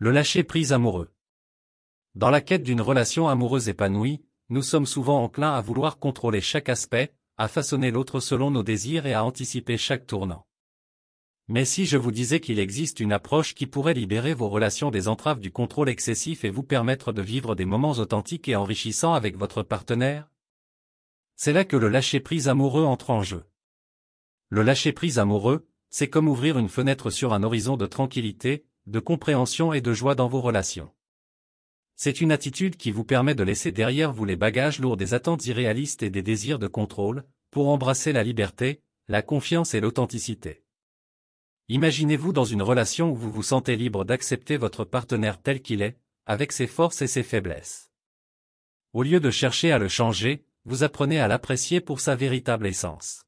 Le lâcher-prise amoureux. Dans la quête d'une relation amoureuse épanouie, nous sommes souvent enclins à vouloir contrôler chaque aspect, à façonner l'autre selon nos désirs et à anticiper chaque tournant. Mais si je vous disais qu'il existe une approche qui pourrait libérer vos relations des entraves du contrôle excessif et vous permettre de vivre des moments authentiques et enrichissants avec votre partenaire? C'est là que le lâcher-prise amoureux entre en jeu. Le lâcher-prise amoureux, c'est comme ouvrir une fenêtre sur un horizon de tranquillité, de compréhension et de joie dans vos relations. C'est une attitude qui vous permet de laisser derrière vous les bagages lourds des attentes irréalistes et des désirs de contrôle, pour embrasser la liberté, la confiance et l'authenticité. Imaginez-vous dans une relation où vous vous sentez libre d'accepter votre partenaire tel qu'il est, avec ses forces et ses faiblesses. Au lieu de chercher à le changer, vous apprenez à l'apprécier pour sa véritable essence.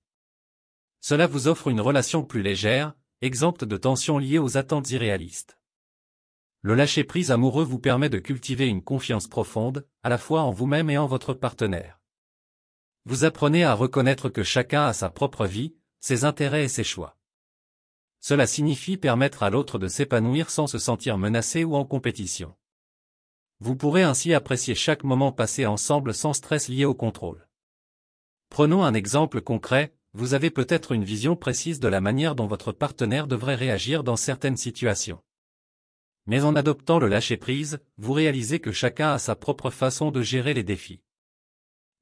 Cela vous offre une relation plus légère, exempte de tensions liées aux attentes irréalistes. Le lâcher-prise amoureux vous permet de cultiver une confiance profonde, à la fois en vous-même et en votre partenaire. Vous apprenez à reconnaître que chacun a sa propre vie, ses intérêts et ses choix. Cela signifie permettre à l'autre de s'épanouir sans se sentir menacé ou en compétition. Vous pourrez ainsi apprécier chaque moment passé ensemble sans stress lié au contrôle. Prenons un exemple concret, vous avez peut-être une vision précise de la manière dont votre partenaire devrait réagir dans certaines situations. Mais en adoptant le lâcher-prise, vous réalisez que chacun a sa propre façon de gérer les défis.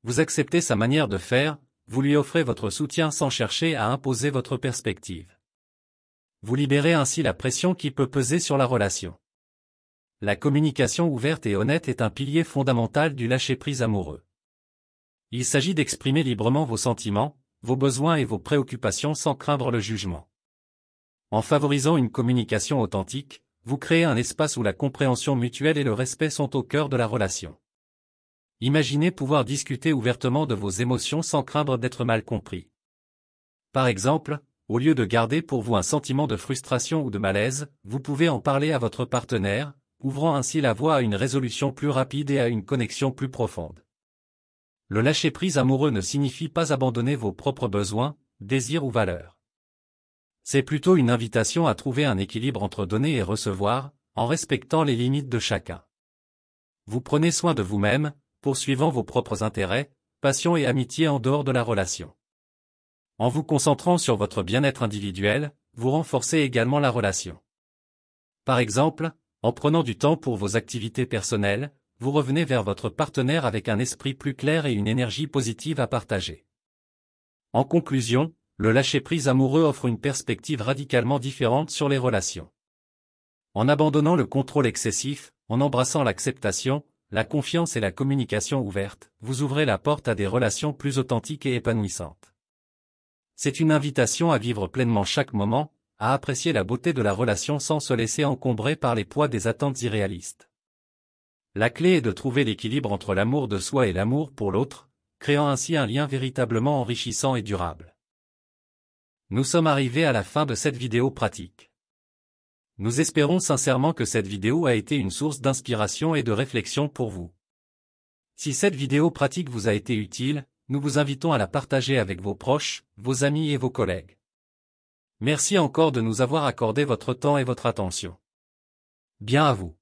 Vous acceptez sa manière de faire, vous lui offrez votre soutien sans chercher à imposer votre perspective. Vous libérez ainsi la pression qui peut peser sur la relation. La communication ouverte et honnête est un pilier fondamental du lâcher-prise amoureux. Il s'agit d'exprimer librement vos sentiments, vos besoins et vos préoccupations sans craindre le jugement. En favorisant une communication authentique, vous créez un espace où la compréhension mutuelle et le respect sont au cœur de la relation. Imaginez pouvoir discuter ouvertement de vos émotions sans craindre d'être mal compris. Par exemple, au lieu de garder pour vous un sentiment de frustration ou de malaise, vous pouvez en parler à votre partenaire, ouvrant ainsi la voie à une résolution plus rapide et à une connexion plus profonde. Le lâcher-prise amoureux ne signifie pas abandonner vos propres besoins, désirs ou valeurs. C'est plutôt une invitation à trouver un équilibre entre donner et recevoir, en respectant les limites de chacun. Vous prenez soin de vous-même, poursuivant vos propres intérêts, passions et amitiés en dehors de la relation. En vous concentrant sur votre bien-être individuel, vous renforcez également la relation. Par exemple, en prenant du temps pour vos activités personnelles, vous revenez vers votre partenaire avec un esprit plus clair et une énergie positive à partager. En conclusion, le lâcher-prise amoureux offre une perspective radicalement différente sur les relations. En abandonnant le contrôle excessif, en embrassant l'acceptation, la confiance et la communication ouverte, vous ouvrez la porte à des relations plus authentiques et épanouissantes. C'est une invitation à vivre pleinement chaque moment, à apprécier la beauté de la relation sans se laisser encombrer par les poids des attentes irréalistes. La clé est de trouver l'équilibre entre l'amour de soi et l'amour pour l'autre, créant ainsi un lien véritablement enrichissant et durable. Nous sommes arrivés à la fin de cette vidéo pratique. Nous espérons sincèrement que cette vidéo a été une source d'inspiration et de réflexion pour vous. Si cette vidéo pratique vous a été utile, nous vous invitons à la partager avec vos proches, vos amis et vos collègues. Merci encore de nous avoir accordé votre temps et votre attention. Bien à vous.